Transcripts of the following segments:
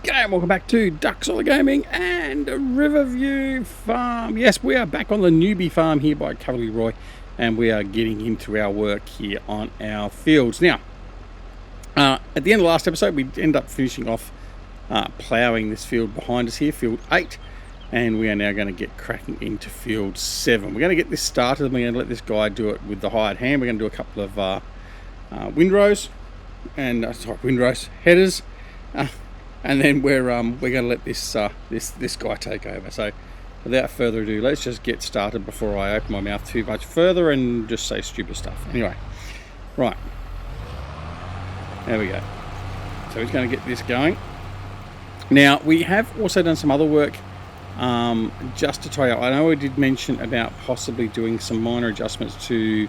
G'day and welcome back to Ducks All Gaming and Riverview Farm. Yes, we are back on the newbie farm here by Cavalier Roy, and we are getting into our work here on our fields. Now, at the end of the last episode, we end up finishing off ploughing this field behind us here, field 8, and we are now going to get cracking into field 7. We're going to get this started, and we're going to let this guy do it with the hired hand. We're going to do a couple of windrows and windrows, headers. And then we're going to let this guy take over. So without further ado, let's just get started before I open my mouth too much further and just say stupid stuff. Anyway, right, there we go. So he's going to get this going. Now we have also done some other work. Just to tell you, I know I did mention about possibly doing some minor adjustments to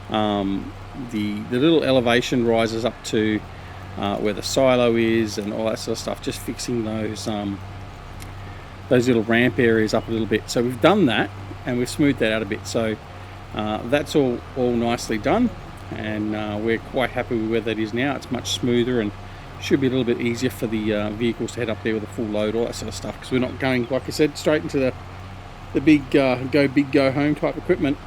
the little elevation rises up to where the silo is and all that sort of stuff, just fixing those little ramp areas up a little bit. So we've done that and we've smoothed that out a bit, so that's all nicely done, and we're quite happy with where that is now. It's much smoother and should be a little bit easier for the vehicles to head up there with a full load, all that sort of stuff, because we're not going, like I said, straight into the big go big go home type equipment.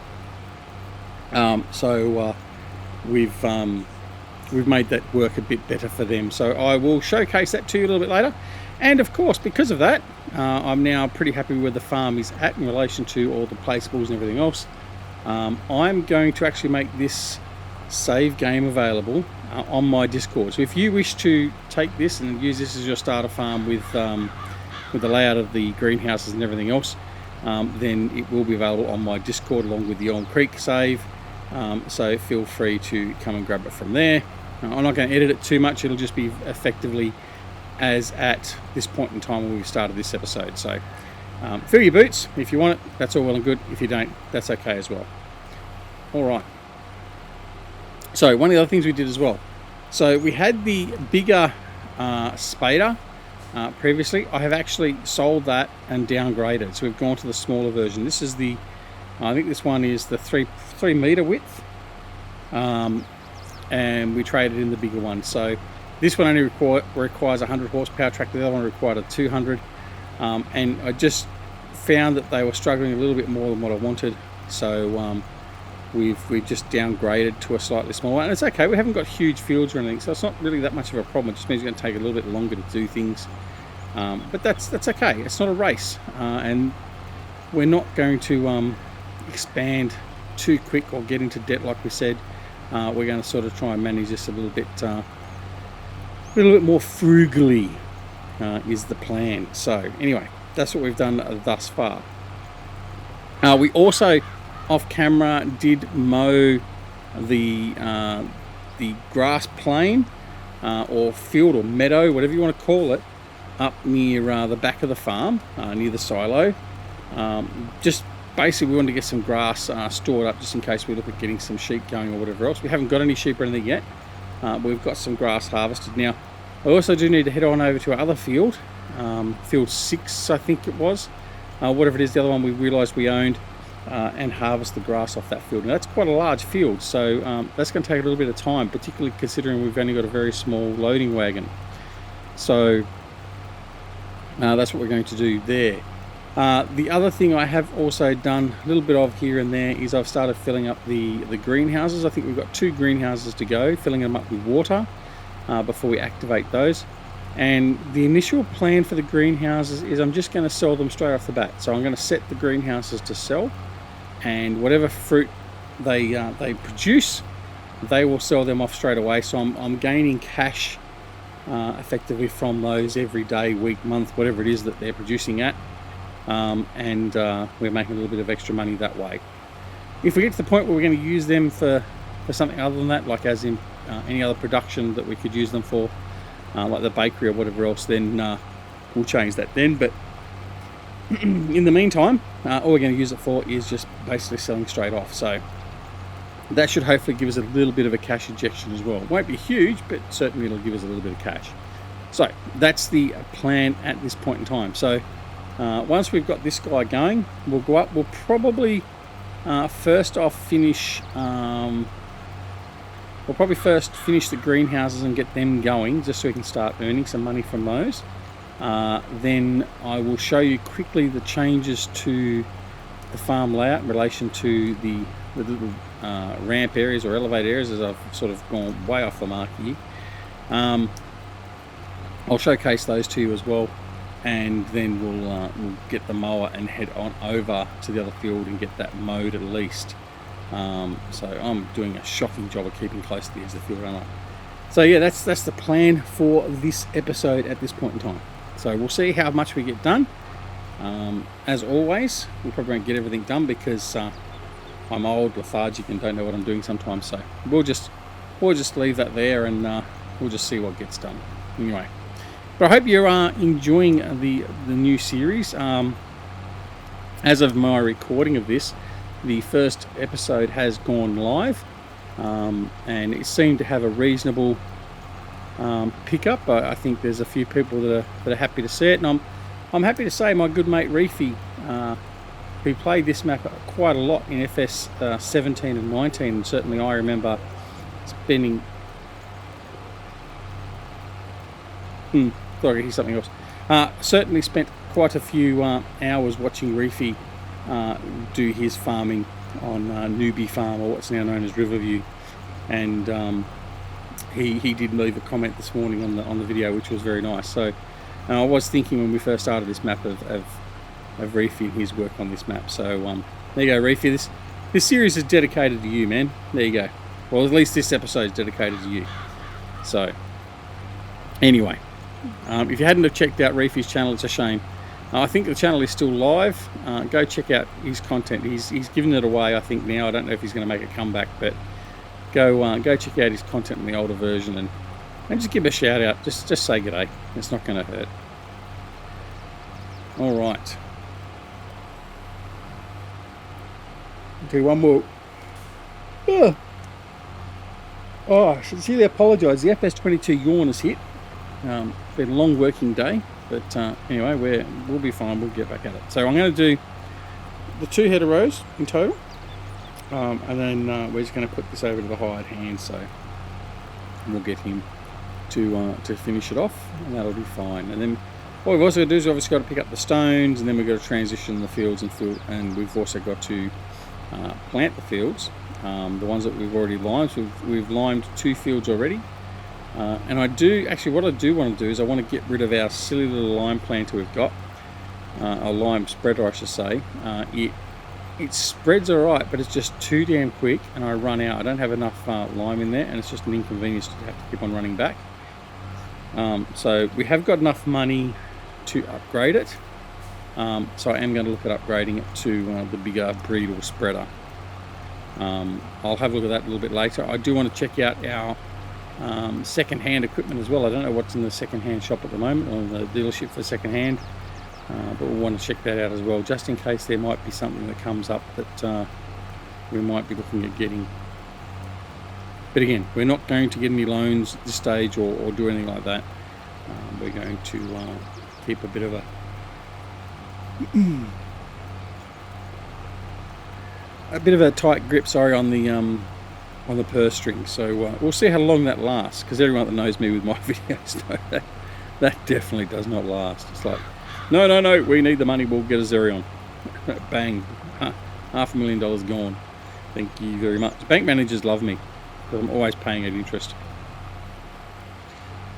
We've made that work a bit better for them, so I will showcase that to you a little bit later. And of course, because of that, I'm now pretty happy where the farm is at in relation to all the placeables and everything else. I'm going to actually make this save game available on my Discord, so if you wish to take this and use this as your starter farm with the layout of the greenhouses and everything else, then it will be available on my Discord along with the Elm Creek save. So feel free to come and grab it from there. I'm not going to edit it too much, it'll just be effectively as at this point in time when we started this episode. So fill your boots if you want it, that's all well and good. If you don't, that's okay as well. Alright, so one of the other things we did as well, so we had the bigger spader previously. I have actually sold that and downgraded, so we've gone to the smaller version. This is the, I think this one is the 3 meter width, and we traded in the bigger one. So this one only requires a 100 horsepower tractor, the other one required a 200, and I just found that they were struggling a little bit more than what I wanted, so we've just downgraded to a slightly smaller one, and it's okay. We haven't got huge fields or anything, so it's not really that much of a problem. It just means it's going to take a little bit longer to do things, but that's okay. It's not a race, and we're not going to expand too quick or get into debt like we said. We're going to sort of try and manage this a little bit more frugally is the plan. So anyway, that's what we've done thus far. We also off camera did mow the grass plain or field or meadow, whatever you want to call it, up near the back of the farm, near the silo. Just basically we wanted to get some grass stored up just in case we look at getting some sheep going or whatever else. We haven't got any sheep or anything yet, but we've got some grass harvested now. I also do need to head on over to our other field, field 6 I think it was, whatever it is, the other one we realised we owned, and harvest the grass off that field. Now that's quite a large field, so that's going to take a little bit of time, particularly considering we've only got a very small loading wagon. So that's what we're going to do there. The other thing I have also done a little bit of here and there is I've started filling up the greenhouses. I think we've got 2 greenhouses to go, filling them up with water before we activate those. And the initial plan for the greenhouses is I'm just going to sell them straight off the bat. So I'm going to set the greenhouses to sell, and whatever fruit they produce, they will sell them off straight away. So I'm gaining cash effectively from those every day, week, month, whatever it is that they're producing at. And we're making a little bit of extra money that way. If we get to the point where we're going to use them for something other than that, like as in any other production that we could use them for, like the bakery or whatever else, then we'll change that then. But in the meantime, all we're going to use it for is just basically selling straight off. So that should hopefully give us a little bit of a cash injection as well. It won't be huge, but certainly it'll give us a little bit of cash. So that's the plan at this point in time. So once we've got this guy going, we'll go up. We'll probably first finish the greenhouses and get them going, just so we can start earning some money from those. then I will show you quickly the changes to the farm layout in relation to the little ramp areas or elevate areas, as I've sort of gone way off the mark here. I'll showcase those to you as well, and then we'll get the mower and head on over to the other field and get that mowed at least. So I'm doing a shocking job of keeping close to the edge of the field, aren't I? So yeah, that's the plan for this episode at this point in time. So we'll see how much we get done. As always, we probably won't get everything done because I'm old, lethargic, and don't know what I'm doing sometimes. So we'll just leave that there, and we'll just see what gets done. Anyway, but I hope you're enjoying the new series. As of my recording of this, the first episode has gone live, and it seemed to have a reasonable pickup. I think there's a few people that are happy to see it, and I'm happy to say my good mate Reefy, who played this map quite a lot in FS19 and 19, and certainly I remember spending... Thought I could hear something else. Certainly spent quite a few hours watching Reefy do his farming on Newbie Farm, or what's now known as Riverview, and he did leave a comment this morning on the video, which was very nice. So I was thinking when we first started this map of Reefy and his work on this map. So there you go, Reefy. This series is dedicated to you, man. There you go. Well, at least this episode is dedicated to you. So anyway, if you hadn't have checked out Reefy's channel, it's a shame. I think the channel is still live. Go check out his content. He's given it away, I think, now. I don't know if he's going to make a comeback, but go check out his content in the older version, and just give him a shout out. Just say g'day. It's not going to hurt. All right. Do one more. Oh, I sincerely apologise. The FS22 yawn has hit. It's been a long working day, but anyway, we'll be fine. We'll get back at it. So I'm going to do the 2 header rows in total, and then we're just going to put this over to the hired hand, so we'll get him to finish it off, and that'll be fine. And then what we've also got to do is we've obviously got to pick up the stones, and then we've got to transition the fields, and we've also got to plant the fields, the ones that we've already limed. So we've limed 2 fields already. And what I do want to do is I want to get rid of our silly little lime planter we've got, a lime spreader I should say. It spreads alright, but it's just too damn quick, and I run out. I don't have enough lime in there, and it's just an inconvenience to have to keep on running back. So we have got enough money to upgrade it, so I am going to look at upgrading it to the bigger breed or spreader. I'll have a look at that a little bit later. I do want to check out our second-hand equipment as well. I don't know what's in the second-hand shop at the moment, or the dealership for second-hand, but we'll want to check that out as well, just in case there might be something that comes up that we might be looking at getting. But again, we're not going to get any loans at this stage or do anything like that. We're going to keep a bit of a tight grip, on the purse string. So we'll see how long that lasts, because everyone that knows me with my videos know that definitely does not last. It's like, no, we need the money, we'll get a Zerion. Bang, $500,000 gone. Thank you very much. Bank managers love me, because I'm always paying at interest.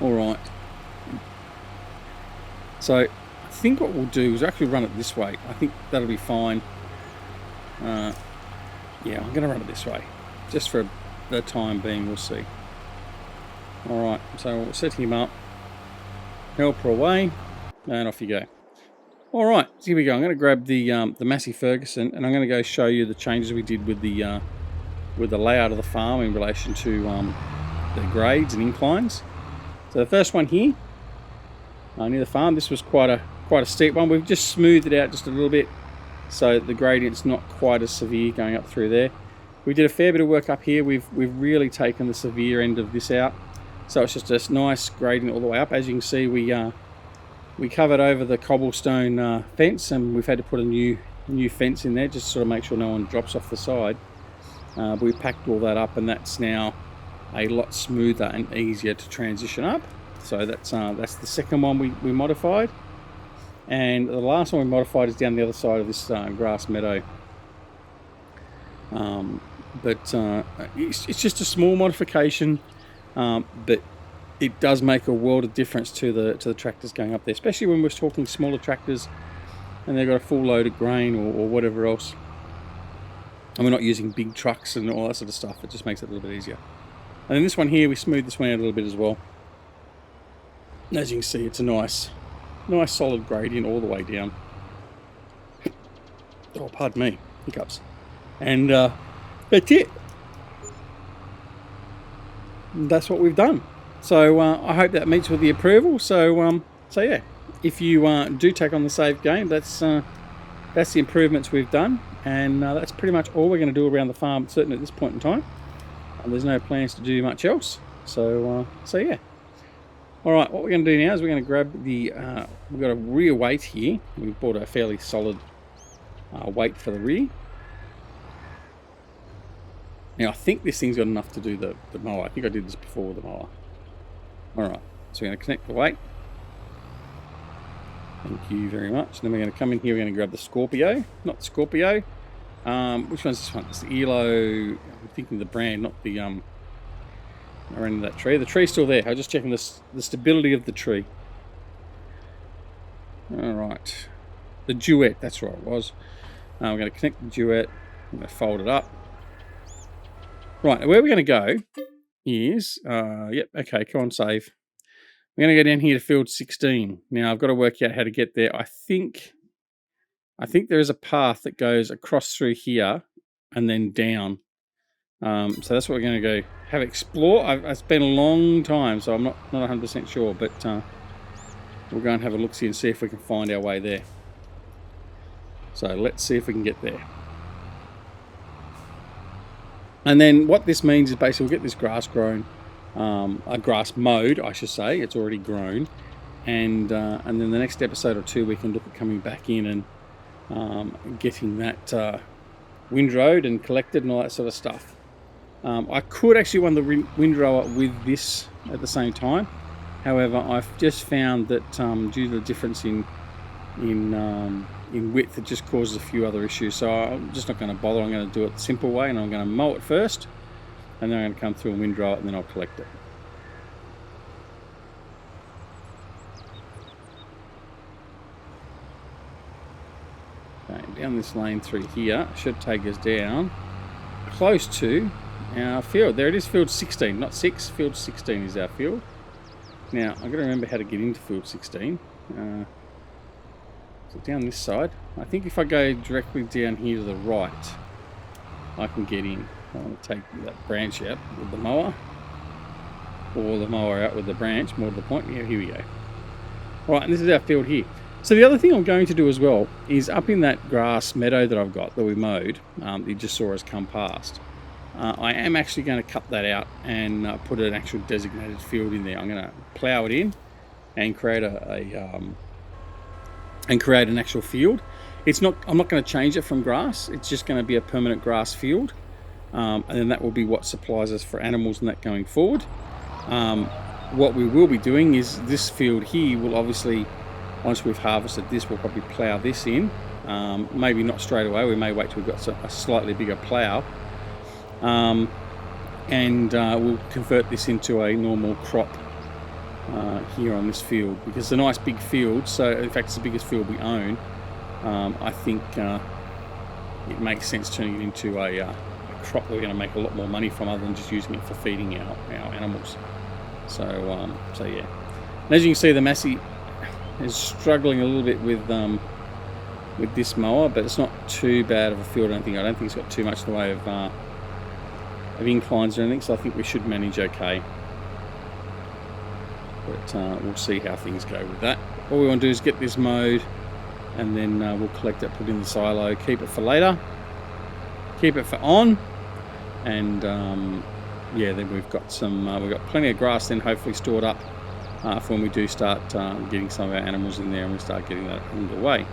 All right. So I think what we'll do is actually run it this way. I think that'll be fine. Yeah, I'm going to run it this way, just for the time being. We'll see. All right, so we're setting him up. Helper away, and off you go. All right, so here we go. I'm going to grab the Massey Ferguson, and I'm going to go show you the changes we did with the layout of the farm in relation to the grades and inclines. So the first one here, near the farm, this was quite a steep one. We've just smoothed it out just a little bit, so the gradient's not quite as severe going up through there. We did a fair bit of work up here. We've really taken the severe end of this out, so it's just a nice gradient all the way up. As you can see, we covered over the cobblestone fence, and we've had to put a new fence in there just to sort of make sure no one drops off the side. But we packed all that up, and that's now a lot smoother and easier to transition up. So that's the second one we modified, and the last one we modified is down the other side of this grass meadow. But it's just a small modification, but it does make a world of difference to the tractors going up there, especially when we're talking smaller tractors and they've got a full load of grain or whatever else, and we're not using big trucks and all that sort of stuff. It just makes it a little bit easier. And then this one here, we smoothed this one out a little bit as well. And as you can see, it's a nice solid gradient all the way down. Oh, pardon me, hiccups. And that's it. That's what we've done. So I hope that meets with the approval. So yeah, if you do take on the save game, that's the improvements we've done, and that's pretty much all we're going to do around the farm, certainly at this point in time. There's no plans to do much else. So yeah. All right, what we're going to do now is we're going to grab the. We've got a rear weight here. We've bought a fairly solid weight for the rear. Now I think this thing's got enough to do the mower. I think I did this before with the mower. All right, so we're going to connect the weight. Thank you very much. Then we're going to come in here. We're going to grab the Scorpio, not the Scorpio. Which one's this one? It's the ELO. I'm thinking the brand, not the around that tree. The tree's still there. I'm just checking the stability of the tree. All right, the Duet. That's right, it was. We're going to connect the Duet. I'm going to fold it up. Right, where we're going to go is, yep, okay, come on, save. We're going to go down here to field 16. Now, I've got to work out how to get there. I think there is a path that goes across through here and then down. So that's what we're going to go have explore. It's been a long time, so I'm not 100% sure, but we'll go and have a look-see and see if we can find our way there. So let's see if we can get there. And then what this means is basically we'll get this grass grown, grass mowed, I should say. It's already grown, and then the next episode or two we can look at coming back in and getting that windrowed and collected and all that sort of stuff. I could actually run the windrower with this at the same time. However, I've just found that due to the difference in width, it just causes a few other issues. So I'm just not going to bother. I'm going to do it the simple way, and I'm going to mow it first, and then I'm going to come through and windrow it, and then I'll collect it. Okay, down this lane through here should take us down close to our field. There it is, field 16, not 6. Field 16 is our field. Now I've got to remember how to get into field 16. So down this side, I think if I go directly down here to the right, I can get in. I want to take that branch out with the mower, or the mower out with the branch, more to the point. Yeah, here we go. Right, and this is our field here. So the other thing I'm going to do as well is up in that grass meadow that I've got that we mowed, that you just saw us come past, I am actually going to cut that out and put an actual designated field in there. I'm going to plough it in and create an actual field. I'm not going to change it from grass. It's just going to be a permanent grass field, and then that will be what supplies us for animals and that going forward. What we will be doing is this field here will obviously, once we've harvested this, we'll probably plough this in. Maybe not straight away. We may wait till we've got a slightly bigger plough, and we'll convert this into a normal crop here on this field, because it's a nice big field. So in fact it's the biggest field we own. I think it makes sense turning it into a crop that we're going to make a lot more money from, other than just using it for feeding our animals. So yeah, and as you can see, the Massey is struggling a little bit with this mower, but it's not too bad of a field. I don't think it's got too much in the way of inclines or anything, so I think we should manage okay. But we'll see how things go with that. All we want to do is get this mowed, and then we'll collect it, put it in the silo, keep it for later, keep it for on, and yeah, then we've got plenty of grass then hopefully stored up for when we do start getting some of our animals in there and we start getting that underway.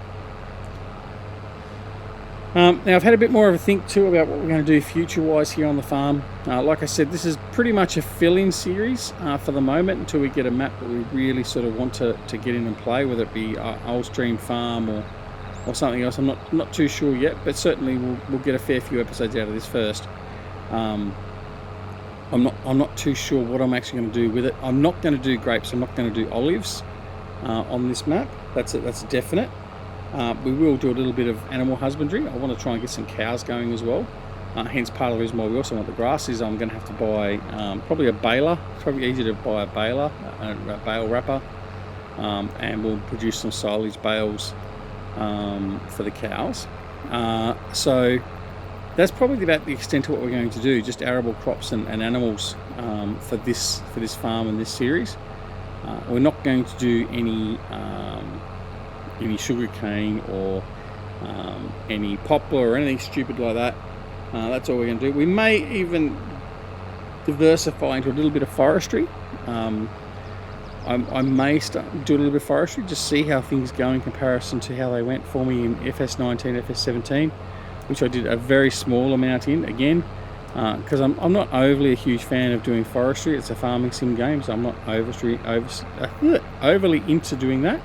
Now I've had a bit more of a think too about what we're going to do future-wise here on the farm. Like I said, this is pretty much a fill-in series for the moment until we get a map that we really sort of want to get in and play, whether it be Oldstream Farm or something else. I'm not too sure yet, but certainly we'll get a fair few episodes out of this first. I'm not too sure what I'm actually going to do with it. I'm not going to do grapes. I'm not going to do olives on this map. That's definite. We will do a little bit of animal husbandry. I want to try and get some cows going as well. Hence part of the reason why we also want the grass is I'm going to have to buy probably a baler. It's probably easier to buy a baler, a bale wrapper, and we'll produce some silage bales for the cows. So that's probably about the extent of what we're going to do, just arable crops and animals for this farm and this series. We're not going to do any sugar cane or any poplar or anything stupid like that. That's all we're going to do. We may even diversify into a little bit of forestry. I may do a little bit of forestry, just see how things go in comparison to how they went for me in FS19, FS17, which I did a very small amount in, again, because I'm not overly a huge fan of doing forestry. It's a farming sim game, so I'm not overly into doing that.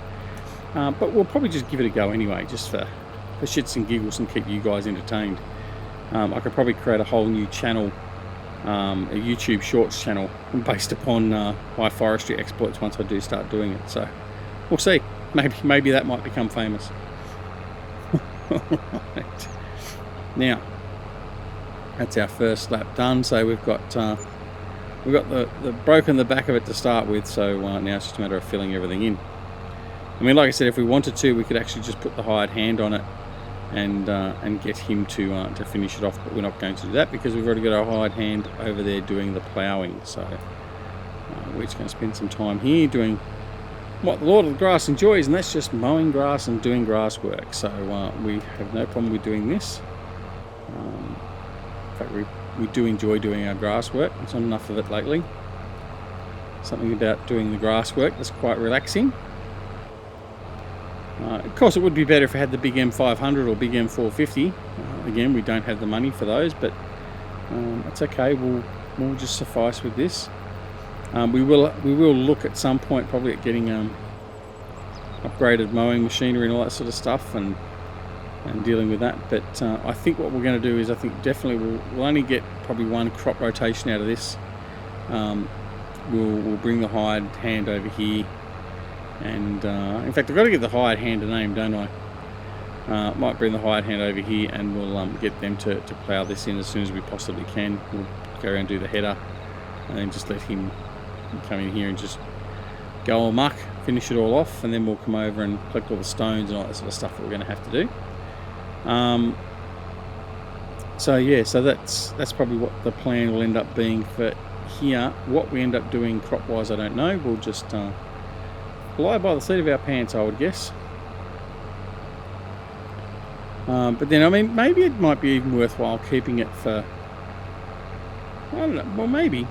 But we'll probably just give it a go anyway, just for shits and giggles and keep you guys entertained. I could probably create a whole new channel, a YouTube Shorts channel, based upon my forestry exploits once I do start doing it. So we'll see. Maybe that might become famous. Right. Now, that's our first lap done. So we've got the broken the back of it to start with. So now it's just a matter of filling everything in. I mean, like I said, if we wanted to, we could actually just put the hired hand on it and get him to finish it off. But we're not going to do that because we've already got our hired hand over there doing the ploughing. So we're just going to spend some time here doing what the Lord of the Grass enjoys, and that's just mowing grass and doing grass work. So we have no problem with doing this. In fact, we do enjoy doing our grass work. There's not enough of it lately. Something about doing the grass work that's quite relaxing. Of course, it would be better if it had the big M500 or big M450. Again, we don't have the money for those, but it's okay. We'll just suffice with this. We will look at some point probably at getting upgraded mowing machinery and all that sort of stuff, and dealing with that. But I think what we're going to do is, I think definitely we'll only get probably one crop rotation out of this. We'll bring the hired hand over here. And in fact, I've got to get the hired hand a name, don't I? Might bring the hired hand over here, and we'll get them to plough this in as soon as we possibly can. We'll go around and do the header, and then just let him come in here and just go amok, finish it all off, and then we'll come over and collect all the stones and all that sort of stuff that we're going to have to do. So yeah, so that's probably what the plan will end up being for here. What we end up doing crop-wise, I don't know. We'll just fly by the seat of our pants, I would guess. But then, I mean, maybe it might be even worthwhile keeping it for, I don't know, well, maybe.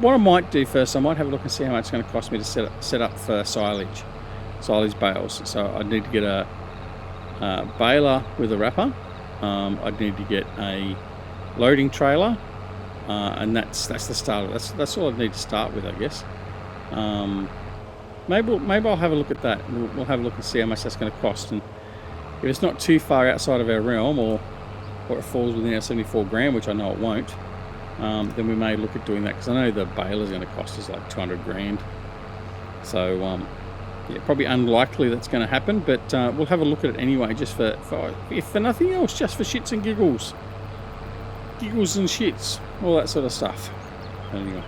What I might do first, I might have a look and see how much it's going to cost me to set up for silage bales. So I'd need to get a baler with a wrapper. I'd need to get a loading trailer, and that's the start of it. That's all I'd need to start with, I guess. Maybe I'll have a look at that. We'll have a look and see how much that's going to cost, and if it's not too far outside of our realm, or it falls within our 74 grand, which I know it won't, then we may look at doing that, because I know the baler's going to cost us like 200 grand. So yeah, probably unlikely that's going to happen, but we'll have a look at it anyway, just for if for nothing else, just for shits and giggles and shits, all that sort of stuff. Anyway.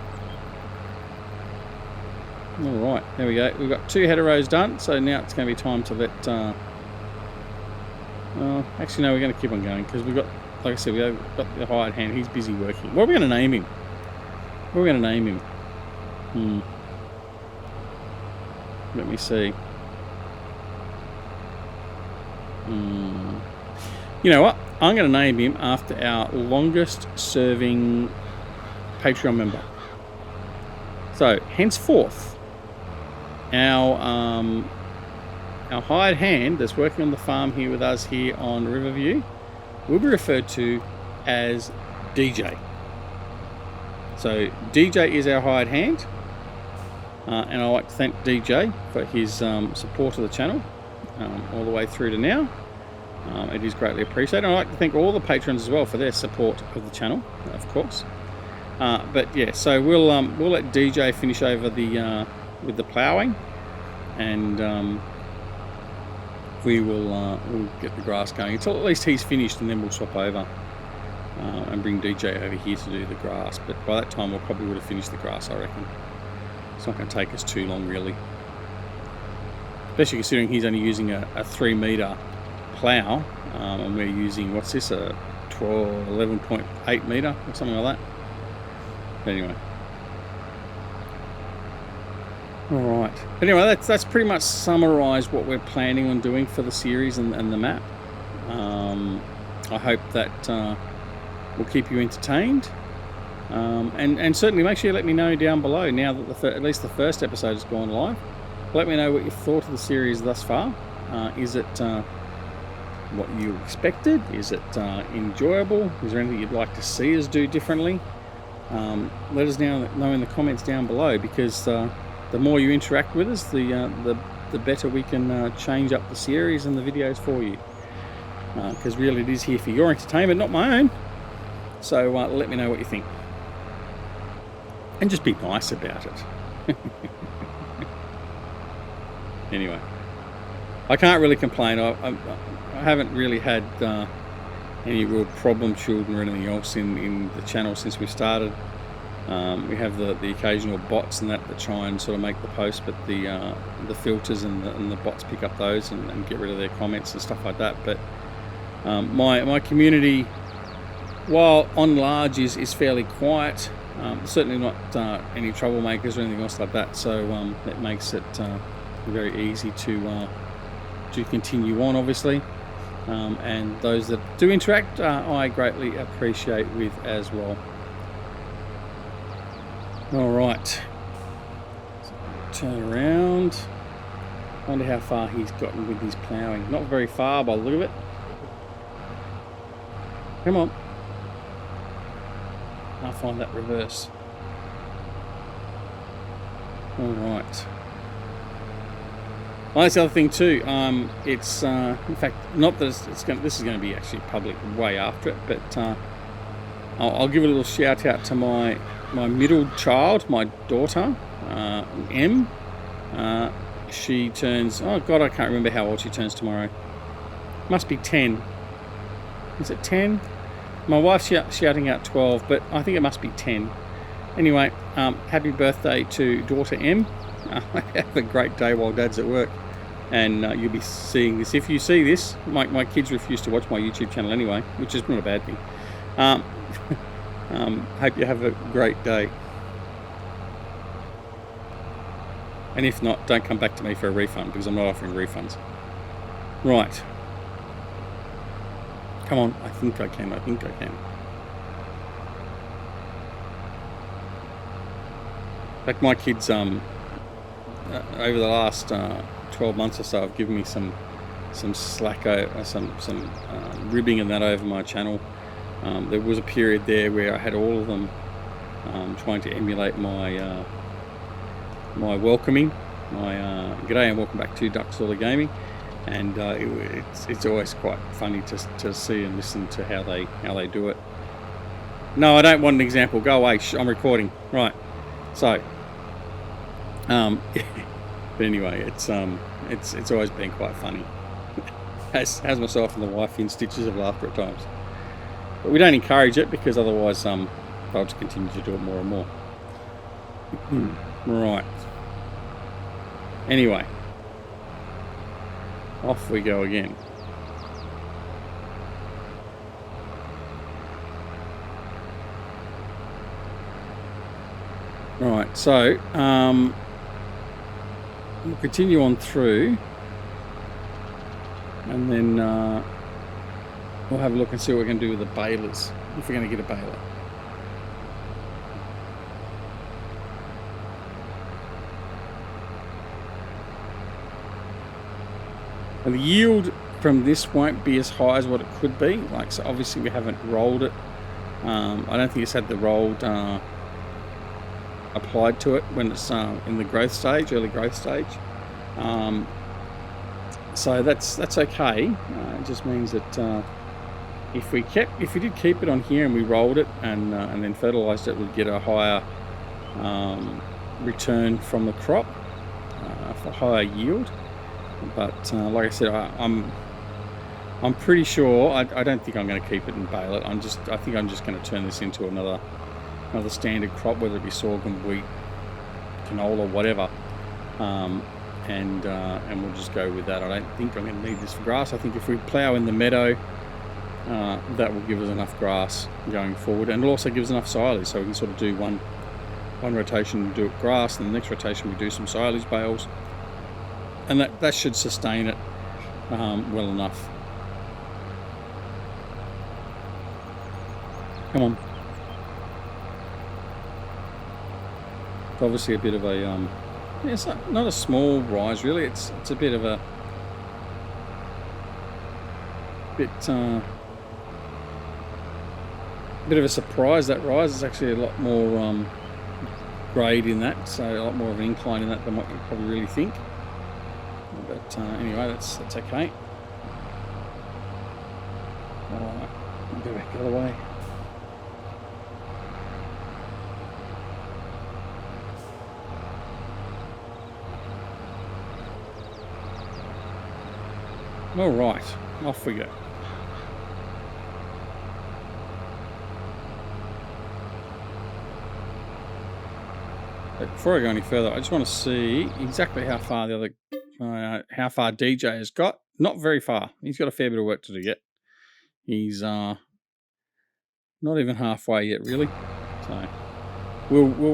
Alright, there we go. We've got 2 header rows done, so now it's going to be time to let... actually, no, we're going to keep on going, because we've got, like I said, we've got the hired hand. He's busy working. What are we going to name him? Let me see. You know what? I'm going to name him after our longest serving Patreon member. So, henceforth, our hired hand that's working on the farm here with us here on Riverview, will be referred to as DJ. So DJ is our hired hand, and I'd like to thank DJ for his support of the channel all the way through to now. It is greatly appreciated. And I'd like to thank all the patrons as well for their support of the channel, of course. But yeah, so we'll let DJ finish over the with the ploughing, and we'll get the grass going until at least he's finished, and then we'll swap over and bring DJ over here to do the grass. But by that time, we'll probably would have finished the grass, I reckon. It's not going to take us too long, really. Especially considering he's only using a 3-metre plough, and we're using, what's this, a 11.8 metre or something like that. But anyway. Alright. Anyway, that's pretty much summarised what we're planning on doing for the series and the map. I hope that will keep you entertained. And certainly make sure you let me know down below, now that at least the first episode has gone live. Let me know what you thought of the series thus far. Is it what you expected? Is it enjoyable? Is there anything you'd like to see us do differently? Let us know in the comments down below, because the more you interact with us, the better we can change up the series and the videos for you. Because really it is here for your entertainment, not my own. So let me know what you think. And just be nice about it. Anyway, I can't really complain. I haven't really had any real problem children or anything else in the channel since we started. We have the occasional bots and that try and sort of make the post, but the filters and the bots pick up those and get rid of their comments and stuff like that. But my community, while on large is fairly quiet, certainly not any troublemakers or anything else like that. So that makes it very easy to continue on, obviously. And those that do interact, I greatly appreciate with as well. All right, turn around. Wonder how far he's gotten with his ploughing. Not very far by the look of it. Come on. I'll find that reverse. All right. Well, that's the other thing too. It's in fact not that this is going to be actually public way after it, but I'll give a little shout out to my middle child, my daughter, M. She turns, oh God, I can't remember how old she turns tomorrow. Must be 10. Is it 10? My wife's shouting out 12, but I think it must be 10. Anyway, happy birthday to daughter M. Have a great day while Dad's at work. And you'll be seeing this. If you see this, my kids refuse to watch my YouTube channel anyway, which is not a bad thing. Hope you have a great day. And if not, don't come back to me for a refund, because I'm not offering refunds. Right. Come on, I think I can. In fact, my kids, over the last 12 months or so, have given me some slack, some ribbing and that over my channel. There was a period there where I had all of them trying to emulate my my welcoming, my g'day and welcome back to Duckstaller Gaming, and it's always quite funny to see and listen to how they do it. No, I don't want an example. Go away. I'm recording. Right. So, but anyway, it's always been quite funny. Has myself and the wife in stitches of laughter at times. But we don't encourage it, because otherwise they'll just continue to do it more and more. Right. Anyway, off we go again. Right, so we'll continue on through, and then we'll have a look and see what we're going to do with the balers, if we're going to get a baler. And the yield from this won't be as high as what it could be. Like, so obviously we haven't rolled it. I don't think it's had the rolled applied to it when it's in the growth stage, early growth stage. So that's okay. It just means that if we did keep it on here and we rolled it and then fertilized it, we'd get a higher return from the crop for higher yield. But like I said, I'm pretty sure I don't think I'm going to keep it and bale it. I think I'm just going to turn this into another standard crop, whether it be sorghum, wheat, canola, whatever. And we'll just go with that. I don't think I'm going to need this for grass. I think if we plough in the meadow, that will give us enough grass going forward, and it'll also give us enough silage, so we can sort of do one rotation and do it grass, and the next rotation we do some silage bales, and that should sustain it well enough. Come on. It's obviously a bit of a it's not a small rise really. It's a bit of a bit of a surprise. That rise is actually a lot more grade in that, so a lot more of an incline in that than what you probably really think. But anyway, that's okay. Alright, go back the other way. All right, off we go. But before I go any further, I just want to see exactly how far how far DJ has got. Not very far. He's got a fair bit of work to do yet. He's not even halfway yet, really. So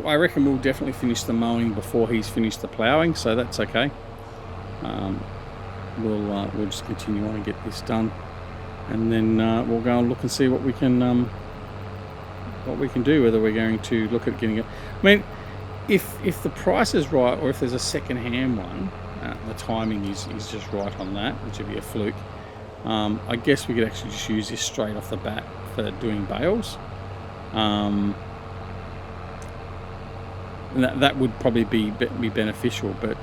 I reckon we'll definitely finish the mowing before he's finished the ploughing. So that's okay. We'll just continue on and get this done, and then we'll go and look and see what we can do. Whether we're going to look at getting it. I mean, if the price is right, or if there's a second-hand one, the timing is just right on that, which would be a fluke. I guess we could actually just use this straight off the bat for doing bales. That would probably be beneficial, but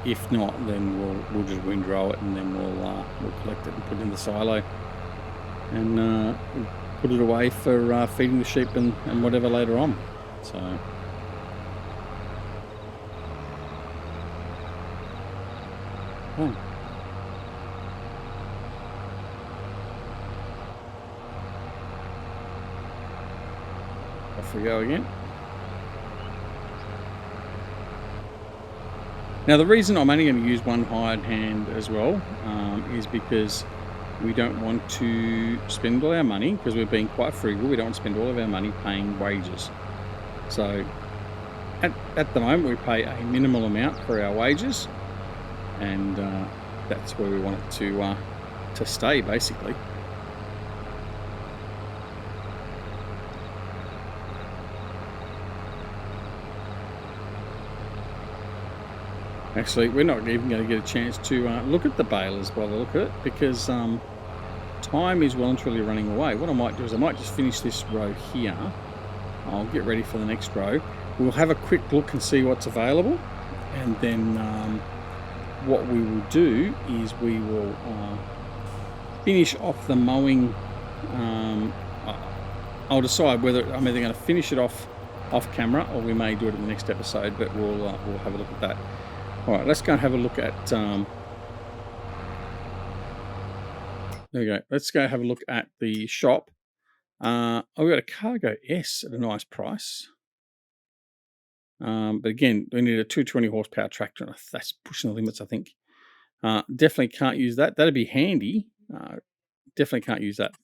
if not, then we'll just windrow it, and then we'll collect it and put it in the silo, and put it away for feeding the sheep and whatever later on. So off we go again. Now, the reason I'm only going to use one hired hand as well is because we don't want to spend all our money, because we're being quite frugal. We don't want to spend all of our money paying wages. So at the moment we pay a minimal amount for our wages, and that's where we want it to stay, basically. Actually, we're not even going to get a chance to look at the balers by the look of it, because time is well and truly running away. What I might do is I might just finish this row here. I'll get ready for the next row. We'll have a quick look and see what's available, and then what we will do is we will finish off the mowing. I'll decide whether I'm either going to finish it off camera, or we may do it in the next episode, but we'll have a look at that. All right, let's go and have a look at. There we go. Let's go have a look at the shop. We've got a Cargo S at a nice price. But again, we need a 220 horsepower tractor, and that's pushing the limits, I think. Definitely can't use that. That'd be handy. Definitely can't use that.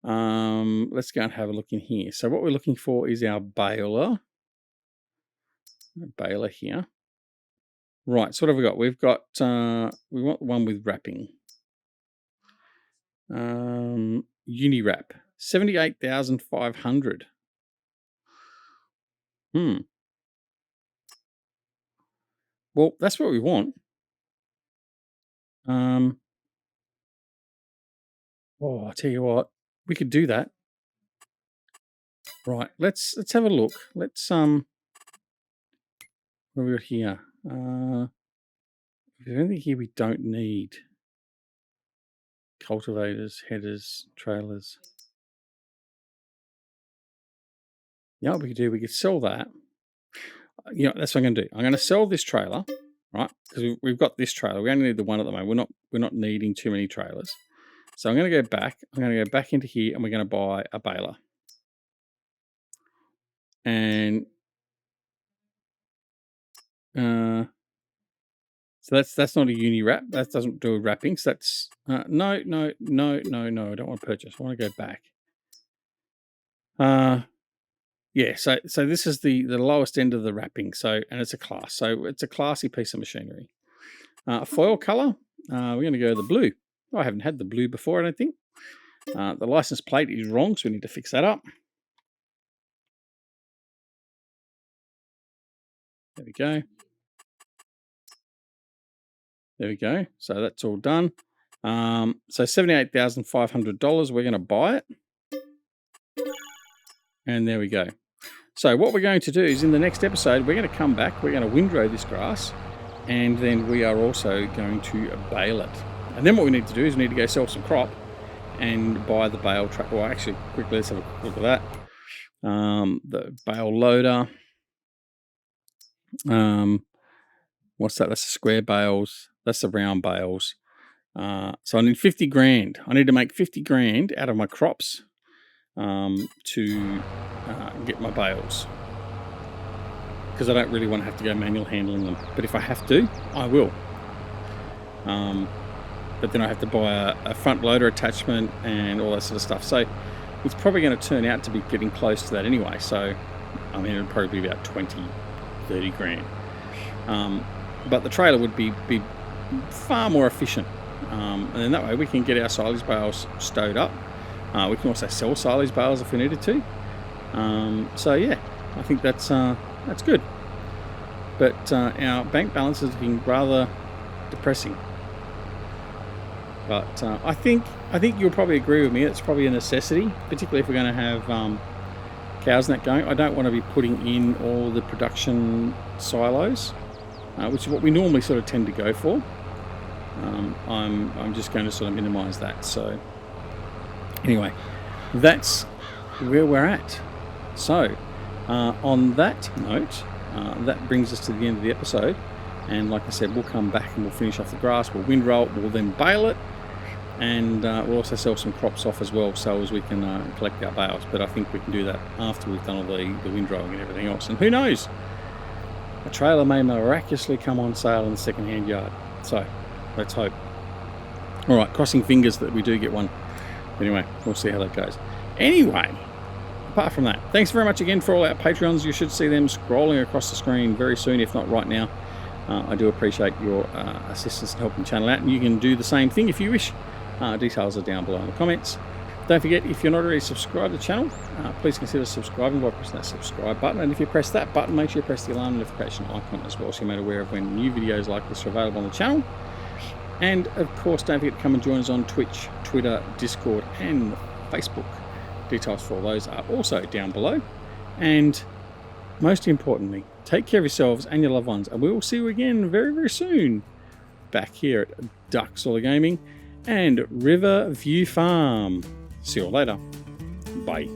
Let's go and have a look in here. So what we're looking for is our baler. Baler here. Right, so what have we got? We've got, we want the one with wrapping. Uni-wrap, 78,500. Well, that's what we want. Oh, I tell you what, we could do that. Right, let's have a look. Let's what have we got here? Is there anything here we don't need? Cultivators, headers, trailers. Yeah, what we could do, we could sell that. You know, that's what I'm going to do. I'm going to sell this trailer, right? Because we've got this trailer. We only need the one at the moment. We're not needing too many trailers. So I'm going to go back. I'm going to go back into here, and we're going to buy a baler. And so that's not a uni wrap. That doesn't do a wrapping. So that's no. I don't want to purchase. I want to go back. Yeah. So this is the lowest end of the wrapping. So, and it's a class. So it's a classy piece of machinery. Foil color. We're going to go the blue. I haven't had the blue before, I don't think. The license plate is wrong, so we need to fix that up. There we go. There we go. So that's all done. So $78,500. We're going to buy it. And there we go. So what we're going to do is in the next episode, we're going to come back. We're going to windrow this grass. And then we are also going to bale it. And then what we need to do is we need to go sell some crop and buy the bale truck. Well, actually, quickly, let's have a look at that. The bale loader. What's that? That's the square bales. That's the round bales. So I need 50 grand. I need to make 50 grand out of my crops to get my bales. Because I don't really want to have to go manual handling them. But if I have to, I will. But then I have to buy a front loader attachment and all that sort of stuff. So it's probably going to turn out to be getting close to that anyway. So, I mean, it'll probably be about 20, 30 grand. But the trailer would be far more efficient. And then that way we can get our silage bales stowed up. We can also sell silage bales if we needed to. So yeah, I think that's good. But our bank balance is looking rather depressing. But I think you'll probably agree with me. It's probably a necessity, particularly if we're going to have cows and that going. I don't want to be putting in all the production silos, which is what we normally sort of tend to go for. I'm just going to sort of minimise that. So anyway, that's where we're at. So on that note, that brings us to the end of the episode. And like I said, we'll come back and we'll finish off the grass. We'll windrow it. We'll then bale it. And we'll also sell some crops off as well, so as we can collect our bales. But I think we can do that after we've done all the windrowing and everything else. And who knows? A trailer may miraculously come on sale in the second-hand yard. So let's hope. All right, crossing fingers that we do get one. Anyway, we'll see how that goes. Anyway, apart from that, thanks very much again for all our Patreons. You should see them scrolling across the screen very soon, if not right now. I do appreciate your assistance in helping the channel out, and you can do the same thing if you wish. Details are down below in the comments. Don't forget, if you're not already subscribed to the channel, please consider subscribing by pressing that subscribe button. And if you press that button, make sure you press the alarm notification icon as well, so you're made aware of when new videos like this are available on the channel. And of course, don't forget to come and join us on Twitch, Twitter, Discord, and Facebook. Details for all those are also down below. And most importantly, take care of yourselves and your loved ones, and we will see you again very, very soon back here at Duck Solar Gaming and Riverview Farm. See you all later. Bye.